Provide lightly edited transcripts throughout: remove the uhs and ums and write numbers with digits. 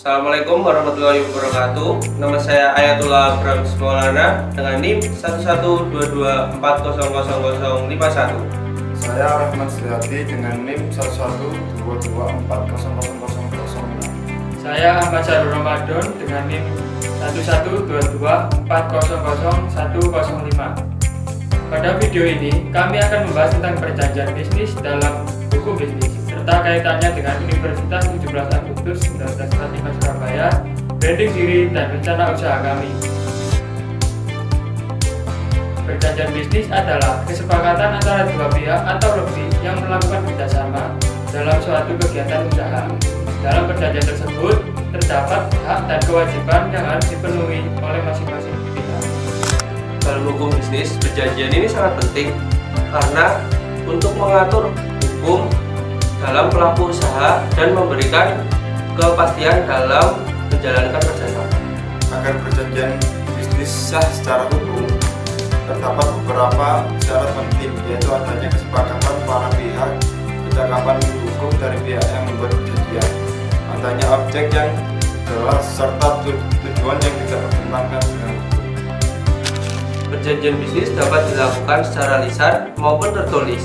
Assalamualaikum warahmatullahi wabarakatuh. Nama saya Ayatullah Abraham Maulana dengan NIM 11224000051. Saya Rahmat Suyati dengan NIM 11224000006. Saya Ahmad Syarul Ramadan dengan NIM 11224000105. Pada video ini, kami akan membahas tentang perjanjian bisnis dalam hukum bisnis serta kaitannya dengan Universitas 17 Agustus 1945 Surabaya, branding diri dan rencana usaha kami. Perjanjian bisnis adalah kesepakatan antara dua pihak atau lebih yang melakukan kerjasama dalam suatu kegiatan usaha. Dalam perjanjian tersebut terdapat hak dan kewajiban yang harus dipenuhi oleh masing-masing pihak. Dalam hukum bisnis, perjanjian ini sangat penting karena untuk mengatur hukum dalam pelaku usaha dan memberikan kepastian dalam menjalankan kerjasama. Agar perjanjian bisnis sah secara hukum, terdapat beberapa syarat penting, yaitu adanya kesepakatan para pihak, kecakapan hukum dari pihak yang membuat perjanjian, adanya objek yang jelas, serta tujuan yang tidak bertentangan dengan hukum. Perjanjian bisnis dapat dilakukan secara lisan maupun tertulis.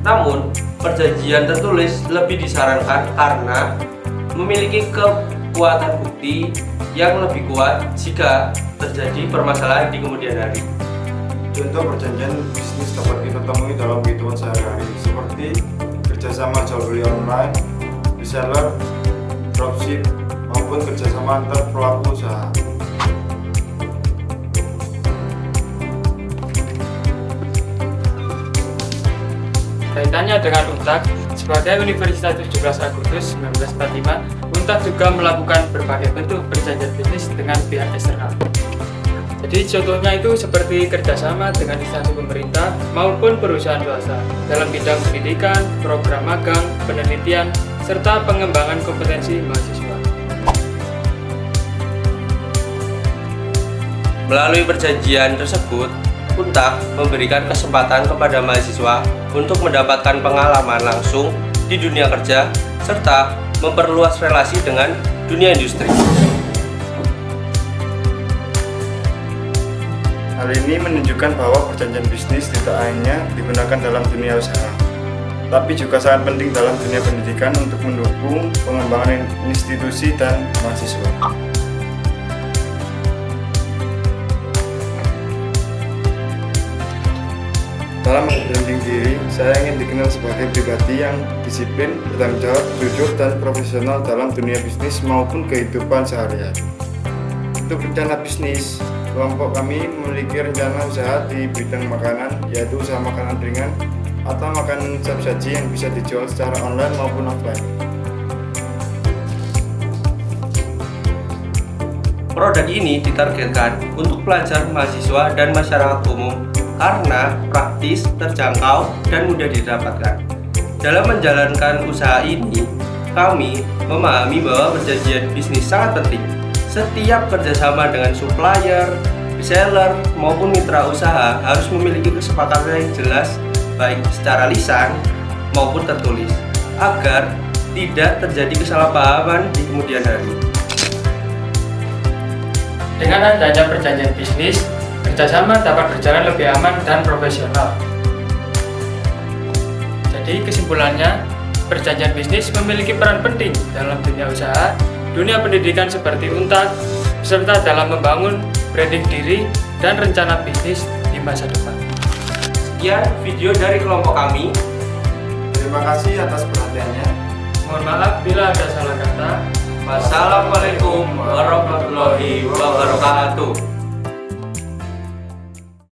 Namun, perjanjian tertulis lebih disarankan karena memiliki kekuatan bukti yang lebih kuat jika terjadi permasalahan di kemudian hari. Contoh perjanjian bisnis dapat kita temui dalam kehidupan sehari-hari, seperti kerjasama jual beli online, reseller, dropship, maupun kerjasama antar pelaku usaha. Kaitannya dengan UNTAD, sebagai Universitas 17 Agustus 1945, UNTAD juga melakukan berbagai bentuk perjanjian bisnis dengan pihak eksternal. Jadi contohnya itu seperti kerjasama dengan instansi pemerintah maupun perusahaan swasta dalam bidang pendidikan, program magang, penelitian, serta pengembangan kompetensi mahasiswa. Melalui perjanjian tersebut, UNTAD memberikan kesempatan kepada mahasiswa untuk mendapatkan pengalaman langsung di dunia kerja serta memperluas relasi dengan dunia industri. Hal ini menunjukkan bahwa perjanjian bisnis tidak hanya digunakan dalam dunia usaha, tapi juga sangat penting dalam dunia pendidikan untuk mendukung pengembangan institusi dan mahasiswa. Dalam branding diri, saya ingin dikenal sebagai pribadi yang disiplin, bertanggung jawab, jujur, dan profesional dalam dunia bisnis maupun kehidupan sehari-hari. Untuk rencana bisnis, kelompok kami memiliki rencana usaha di bidang makanan, yaitu usaha makanan ringan atau makanan siap saji yang bisa dijual secara online maupun offline. Produk ini ditargetkan untuk pelajar, mahasiswa, dan masyarakat umum karena praktis, terjangkau, dan mudah didapatkan. Dalam menjalankan usaha ini, kami memahami bahwa perjanjian bisnis sangat penting. Setiap kerjasama dengan supplier, reseller, maupun mitra usaha harus memiliki kesepakatan yang jelas, baik secara lisan maupun tertulis, agar tidak terjadi kesalahpahaman di kemudian hari. Dengan adanya perjanjian bisnis, kerjasama dapat berjalan lebih aman dan profesional. Jadi kesimpulannya, perjanjian bisnis memiliki peran penting dalam dunia usaha, dunia pendidikan seperti UNTAD, serta dalam membangun branding diri dan rencana bisnis di masa depan. Sekian video dari kelompok kami. Terima kasih atas perhatiannya. Mohon maaf bila ada salah kata. Wassalamualaikum warahmatullahi wabarakatuh.